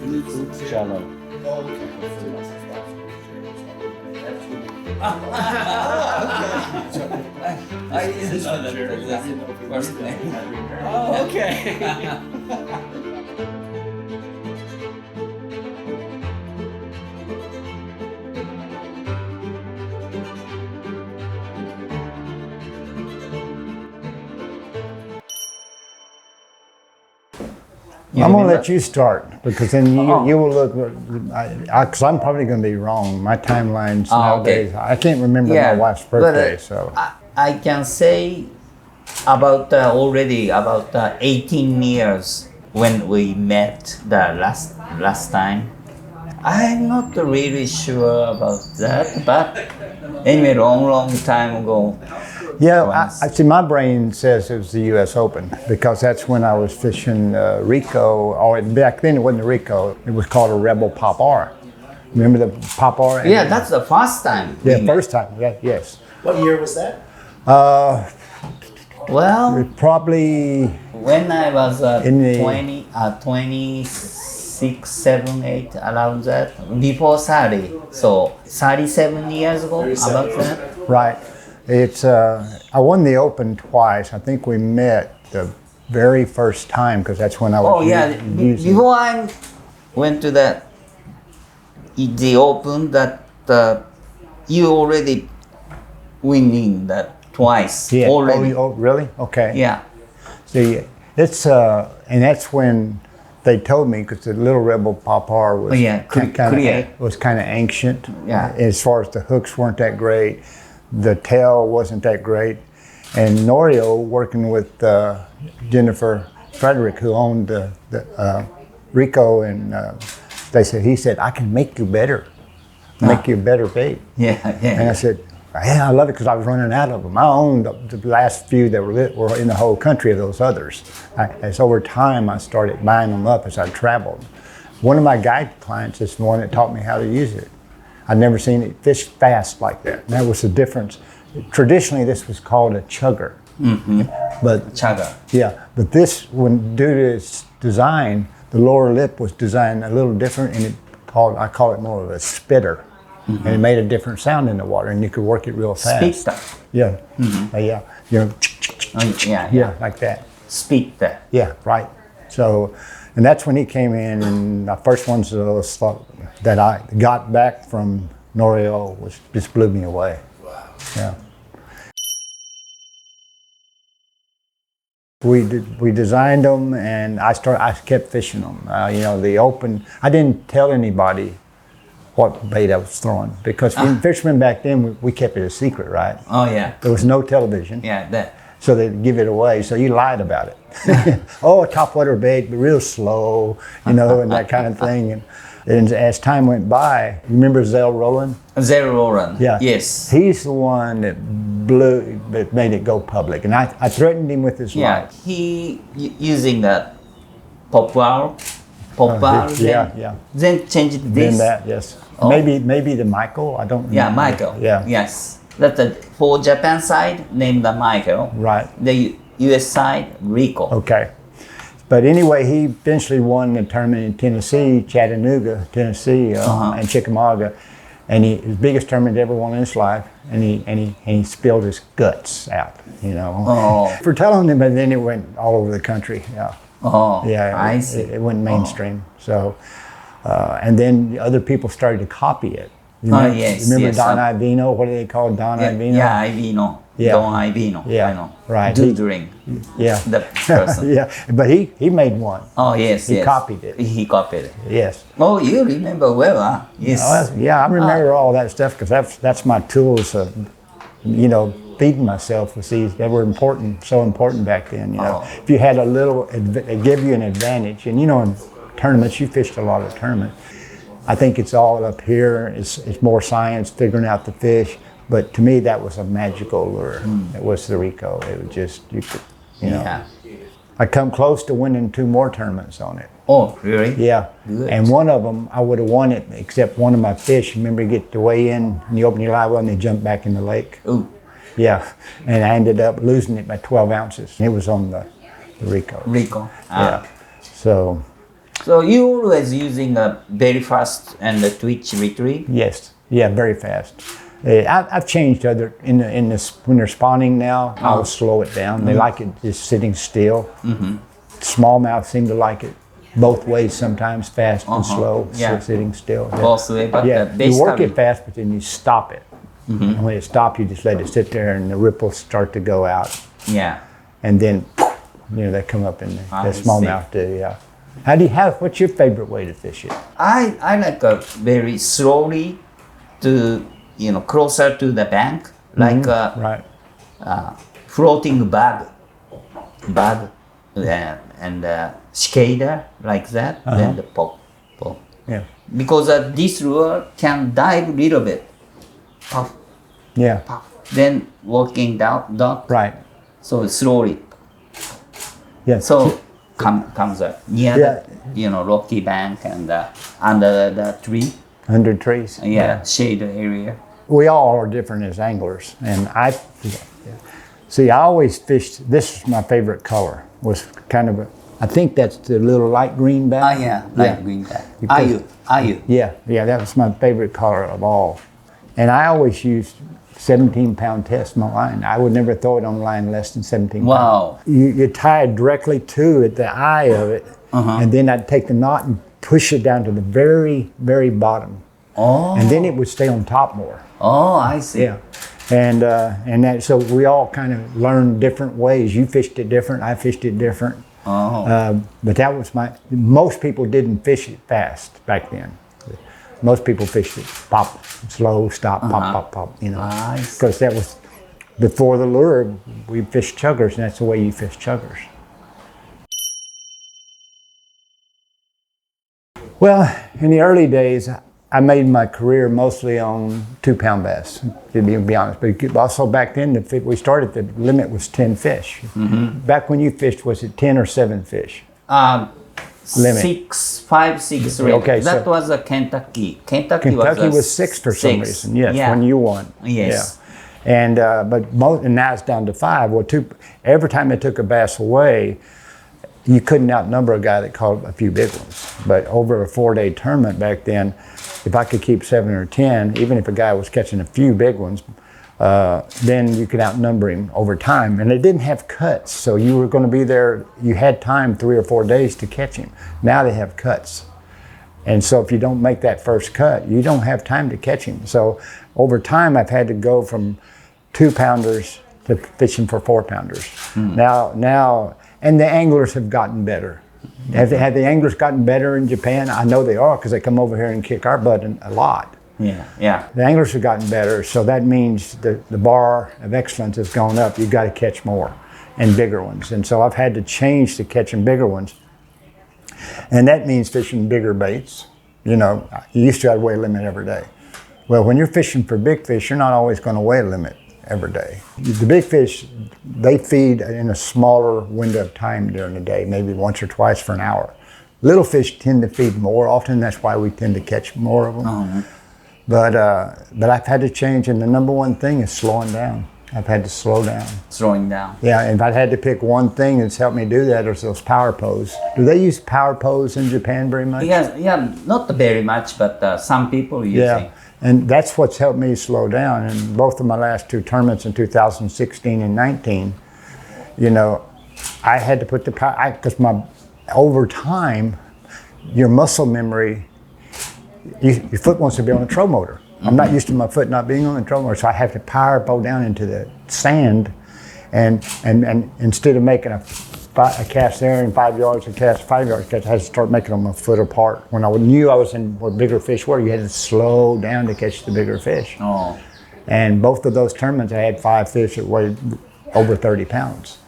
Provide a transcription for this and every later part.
YouTube channel. I didn't know that that's the first name. Oh, okay. I'm going to let you start because then you will look, because I'm probably going to be wrong. My timelines nowadays, I can't remember my wife's birthday. So I can say about already about 18 years when we met the last time. I'm not really sure about that, but anyway, long time ago. Yeah, I see. My brain says it was the U.S. Open because that's when I was fishing Rico. Or back then it wasn't a Rico. It was called a Rebel Pop R. Remember the Pop R? Yeah, that's the first time. Yeah, first time. Yeah, yes. What year was that? Well, probably when I was in the 26, 7, 8, around that, before 30. So 37 years ago, 37. about that. Right. It's I won the Open twice. I think we met the very first time because that's when I was. Oh yeah, before I went to the Open, that you already winning that twice already. Oh, really? Okay. Yeah. See, it's and that's when they told me because the Little Rebel Pop R was kind of ancient. Yeah. As far as the hooks weren't that great. The tail wasn't that great, and Norio working with Jennifer Frederick, who owned the Rico, and he said, I can make you better, make you a better bait. Yeah. And I said, yeah, I love it because I was running out of them. I owned the last few that were in the whole country of those others. As over time, I started buying them up as I traveled. One of my guide clients is the one that taught me how to use it. I'd never seen it fish fast like that. And that was the difference. Traditionally, this was called a chugger. Mm-hmm. But chugger. Yeah, but this, due to its design, the lower lip was designed a little different, and I call it more of a spitter. Mm-hmm. And it made a different sound in the water, and you could work it real fast. Spitter. Yeah. Mm-hmm. Yeah. You know. Yeah, like that. Spitter. Yeah, right. So, and that's when he came in, and the first ones that I got back from Norio just blew me away. Wow. Yeah. We designed them, and I kept fishing them. The Open. I didn't tell anybody what bait I was throwing because fishermen back then we kept it a secret, right? Oh yeah. There was no television. Yeah, that. So they'd give it away, so you lied about it. Oh, a topwater bait, but real slow, and that kind of thing. And as time went by, you remember Zell Rowland? Zell Rowland. Yeah. Yes. He's the one that made it go public, and I threatened him with his life. He using that popper. Yeah. Then changed this. Then that, yes. Oh. Maybe the Michael. I don't. Yeah, remember. Michael. Yeah. Yes. That's for Japan side, named the Michael. Right. The U.S. side, Rico. Okay. But anyway, he eventually won the tournament in Tennessee, Chattanooga, Tennessee, and Chickamauga, and his biggest tournament he ever won in his life. And he spilled his guts out, for telling him. But then it went all over the country. Yeah. Oh. Yeah. I see. It went mainstream. So, and then other people started to copy it. Remember Don Ivino? What do they call Don Ivino? Yeah, Ivino. Yeah. Don Ivino. Yeah. I know. Right. Doodling. Yeah. The person. Yeah. But he made one. Oh yes. He copied it. He copied it. Yes. Oh, you remember well, huh? Yes. I remember all that stuff because that's my tools of, feeding myself with these. They were so important back then. If you had it gave you an advantage, and in tournaments, you fished a lot of tournaments. I think it's all up here. It's more science, figuring out the fish. But to me, that was a magical lure. It was the Rico. It was just, Yeah. I come close to winning 2 more tournaments on it. Oh, really? Yeah. Good. And one of them, I would have won it, except one of my fish. Remember, you get to weigh in, and you open your live well, and they jump back in the lake. Ooh. Yeah. And I ended up losing it by 12 ounces. It was on the Rico. Rico. Yeah. So, So you always using a very fast and the twitch retrieve? Yes. Yeah, very fast. I've changed other in this when they're spawning now. I'll slow it down. They like it just sitting still. Smallmouth seem to like it both ways. Sometimes fast and slow, so sitting still. Both way, but you work it fast, but then you stop it. And when it stops, you just let it sit there, and the ripples start to go out. Yeah. And then, they come up in the smallmouth too. Yeah. What's your favorite way to fish it? I like a very slowly to closer to the bank, like Right. Floating bag and skater like that. Then the pop. Yeah. Because this lure can dive a little bit, puff, Yeah. puff, then walking down, Right. so slowly. Yeah. So comes near the rocky bank and under the tree. Under trees. Yeah, shade area. We all are different as anglers, and I always fished. This is my favorite color. Was kind of I think that's the little light green back. Light green back. Are you? Yeah, that was my favorite color of all. And I always used 17-pound test my line. I would never throw it on line less than 17 pounds. Wow. You tie it directly to it, the eye of it, and then I'd take the knot and push it down to the very, very bottom. Oh. And then it would stay on top more. Oh, I see. Yeah. And that, so we all kind of learned different ways. You fished it different, I fished it different. Oh. But that was most people didn't fish it fast back then. Most people fished it pop, slow, stop, pop, pop, Because that was, before the lure, we fished chuggers, and that's the way you fish chuggers. Well, in the early days, I made my career mostly on 2-pound bass, to be honest. But also back then, we started, the limit was 10 fish. Back when you fished, was it 10 or 7 fish? Limit. 5, 6. Really. Okay, that so was a Kentucky. Kentucky was 6 for some reason. Yes, when you won. Yes. Yeah. And and now it's down to 5. Well, every time they took a bass away, you couldn't outnumber a guy that caught a few big ones. But over a 4-day tournament back then, if I could keep 7 or 10, even if a guy was catching a few big ones, then you could outnumber him over time. And they didn't have cuts, so you were going to be there. You had time 3 or 4 days to catch him. Now they have cuts. And so if you don't make that first cut, you don't have time to catch him. So over time, I've had to go from 2-pounders to fishing for 4-pounders. Now, and the anglers have gotten better. Have the anglers gotten better in Japan? I know they are, because they come over here and kick our butt a lot. Yeah. The anglers have gotten better, so that means the bar of excellence has gone up. You've got to catch more and bigger ones. And so I've had to change to catching bigger ones. And that means fishing bigger baits. You used to have a weigh limit every day. Well, when you're fishing for big fish, you're not always going to weigh limit every day. The big fish, they feed in a smaller window of time during the day, maybe once or twice for an hour. Little fish tend to feed more often. That's why we tend to catch more of them. But I've had to change, and the number one thing is slowing down. I've had to slow down. Slowing down. Yeah, and if I had to pick one thing that's helped me do that, is those power pose. Do they use power pose in Japan very much? Yeah, not very much, but some people use it. And that's what's helped me slow down. And both of my last 2 tournaments in 2016 and 19, I had to put the power, because over time, your muscle memory, your foot wants to be on a troll motor. I'm not used to my foot not being on the troll motor, so I have to power bow down into the sand, and instead of making a cast there and 5 yards, a cast 5 yards catch, I had to start making them a foot apart. When I knew I was in where bigger fish were, you had to slow down to catch the bigger fish. And both of those tournaments, I had 5 fish that weighed over 30 pounds.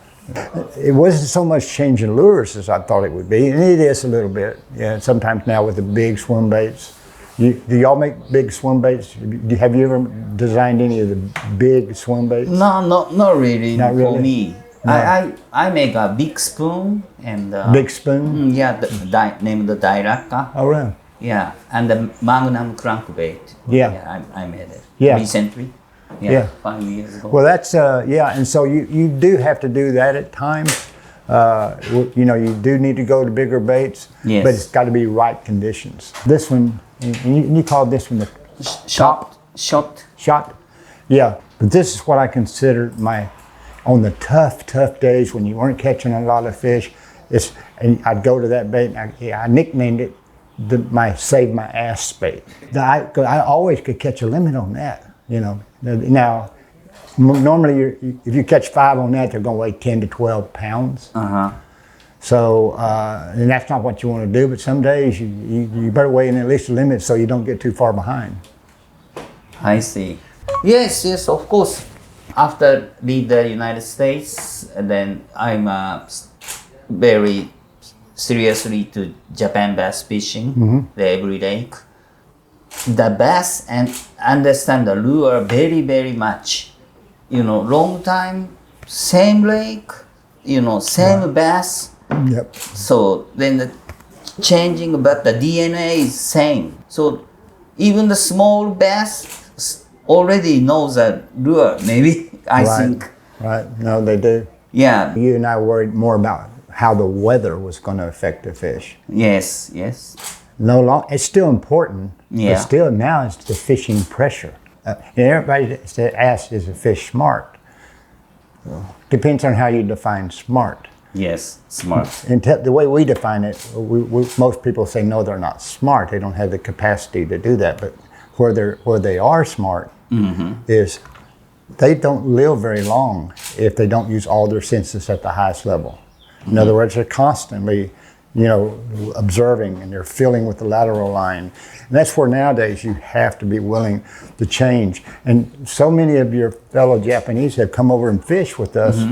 It wasn't so much changing lures as I thought it would be, and it is a little bit. Yeah, sometimes now with the big swim baits. Do y'all make big swim baits? Have you ever designed any of the big swim baits? No, not really. Not really? For me, no. I make a big spoon and big spoon. Named the Dairaka. Oh, really? Yeah, and the Magnum crankbait. Yeah, I made it. Yeah. Recently. Yeah, 5 years ago. Well, that's and so you do have to do that at times. You know, you do need to go to bigger baits, Yes. but it's got to be right conditions. This one, and you call this one the shot. Yeah, but this is what I consider on the tough days when you weren't catching a lot of fish. And I'd go to that bait, and I nicknamed it my save my ass bait. I always could catch a limit on that, you know. Now, normally if you catch 5 on that, they're going to weigh 10 to 12 pounds. So, and that's not what you want to do, but some days you better weigh in at least a limit so you don't get too far behind. I see. Yes, of course. After leave the United States, then I'm very seriously to Japan bass fishing every lake. The bass and understand the lure very, very much. You know, long time, same lake, you know, same bass. Yep. So then the changing, but the DNA is same. So even the small bass already knows the lure, maybe, I think. Right, no, they do. Yeah. You and I worried more about how the weather was going to affect the fish. Yes. It's still important, Yeah. but still now it's the fishing pressure. And everybody asks, is a fish smart? Depends on how you define smart. Yes, smart. And the way we define it, most people say no, they're not smart. They don't have the capacity to do that. But where they are smart is they don't live very long if they don't use all their senses at the highest level. In other words, they're constantly, you know, observing, and they're feeling with the lateral line. And that's where nowadays you have to be willing to change. And so many of your fellow Japanese have come over and fished with us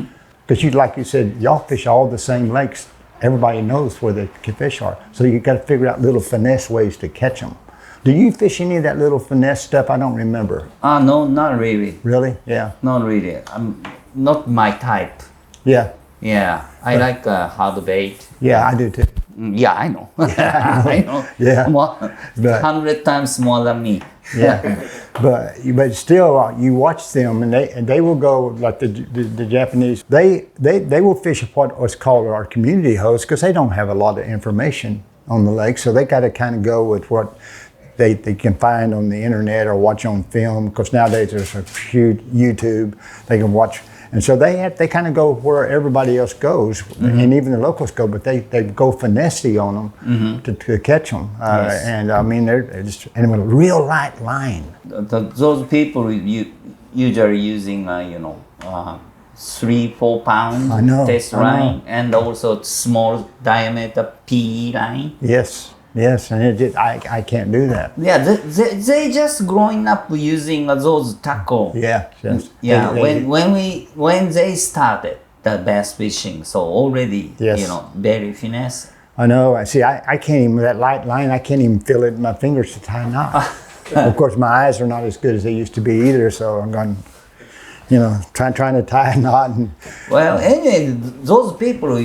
because like you said, y'all fish all the same lakes. Everybody knows where the fish are. So you got to figure out little finesse ways to catch them. Do you fish any of that little finesse stuff? I don't remember. No, not really. Really? Yeah. Not really. Not my type. Yeah. Yeah, I like hard bait. Yeah, I do too. Yeah, I know. I know. Yeah. 100 times more than me. Yeah, but still, you watch them, and they will go like the Japanese. They will fish what's called our community host because they don't have a lot of information on the lake, so they got to kind of go with what they can find on the internet or watch on film. Because nowadays there's a huge YouTube they can watch. And so they kind of go where everybody else goes, and even the locals go, but they go finesse on them to catch them. Yes. And I mean, they're just, and with a real light line. Those people usually using, 3-4 pound test line, and also small diameter PE line. Yes, and I can't do that. Yeah, they just growing up using those tackle. Yeah, yes. Yeah, when they started the bass fishing, so already, very finesse. I know. I see. I can't even, that light line, I can't even feel it in my fingers to tie a knot. Of course, my eyes are not as good as they used to be either, so I'm going, trying to tie a knot. Well, anyway, those people,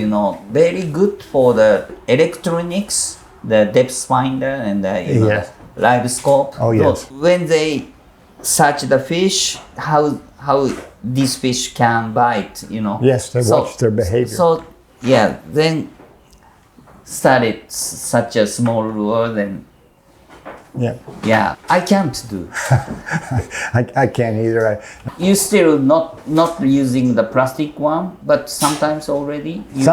very good for the electronics, the depth finder and the live scope. Oh yes. So when they search the fish, how this fish can bite, Yes, they watch their behavior. So then started such a small lure, then I can't do. I can't either. You still not using the plastic one, but sometimes already use?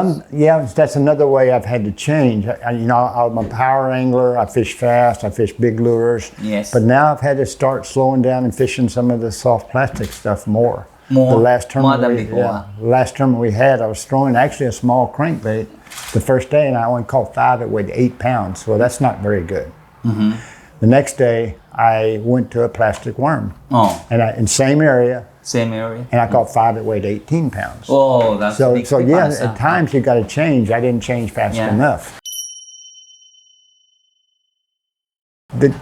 That's another way I've had to change. I'm a power angler. I fish fast. I fish big lures. Yes. But now I've had to start slowing down and fishing some of the soft plastic stuff more. The last tournament we had, I was throwing actually a small crankbait the first day, and I only caught 5 that weighed 8 pounds. So that's not very good. The next day, I went to a plastic worm. And in same area. And I caught 5 that weighed 18 pounds. Oh, that's a big difference. At times you got to change. I didn't change fast enough.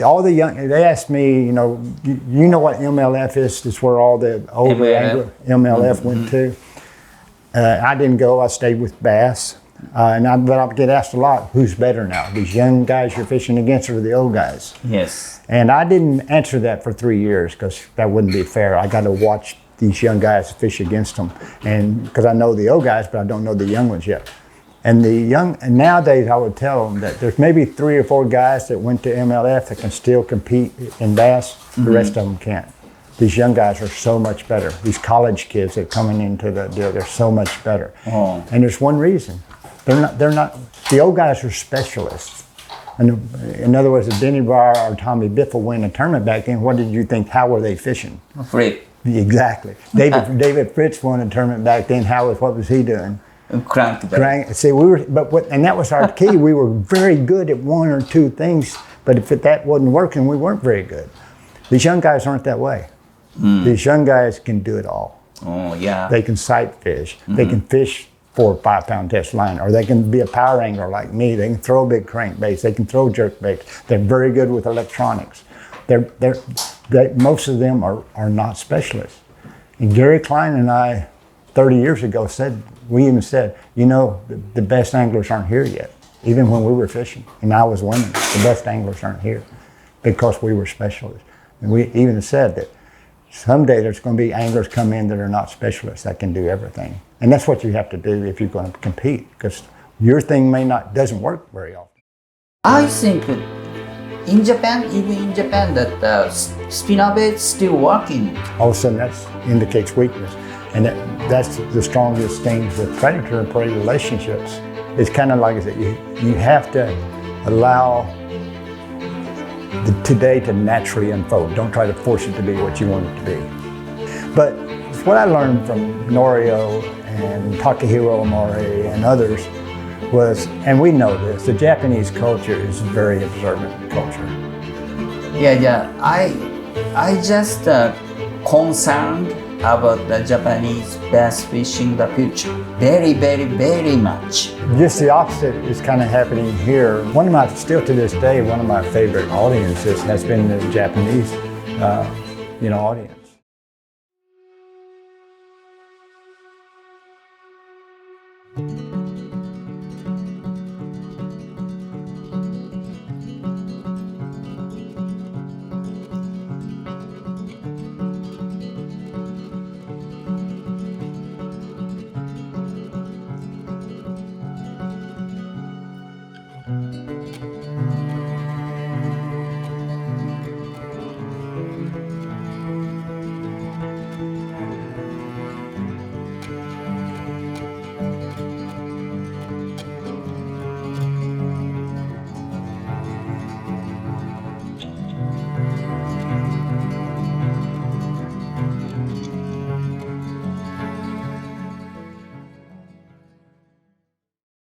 All the young, they asked me, you know what MLF is? It's where all the older MLF went to. I didn't go. I stayed with bass. But I get asked a lot, who's better now? These young guys you're fishing against or the old guys? Yes. And I didn't answer that for 3 years because that wouldn't be fair. I got to watch these young guys to fish against them, and because I know the old guys, but I don't know the young ones yet. And nowadays I would tell them that there's maybe 3 or 4 guys that went to MLF that can still compete in bass. The rest of them can't. These young guys are so much better. These college kids that are coming into the deal, they're so much better. Oh. And there's one reason. They're not, the old guys are specialists. And in other words, if Denny Barr or Tommy Biffle win a tournament back then, what did you think, how were they fishing? Free. Exactly. David Fritz won a tournament back then, what was he doing? Crank. See, and that was our key. We were very good at 1 or 2 things, but if that wasn't working, we weren't very good. These young guys aren't that way. These young guys can do it all. Oh, yeah. They can sight fish. They can fish 4 or 5 pound test line, or they can be a power angler like me. They can throw big crankbaits. They can throw jerk baits. They're very good with electronics. Most of them are not specialists. And Gary Klein and I, 30 years ago, we even said, you know, the best anglers aren't here yet, even when we were fishing. And I was winning. The best anglers aren't here because we were specialists. And we even said that someday there's going to be anglers come in that are not specialists that can do everything. And that's what you have to do if you're going to compete, because your thing doesn't work very often. I think in Japan, that spinnerbait's still working. All of a sudden that indicates weakness. And that's the strongest things with predator and prey relationships. It's kind of like I said, you have to allow today to naturally unfold. Don't try to force it to be what you want it to be. But what I learned from Norio and Takahiro Omori and others was, and we know this, the Japanese culture is a very observant culture. Yeah. I just concerned about the Japanese bass fishing the future. Very, very, very much. Just the opposite is kind of happening here. Still to this day, one of my favorite audiences has been the Japanese, audience.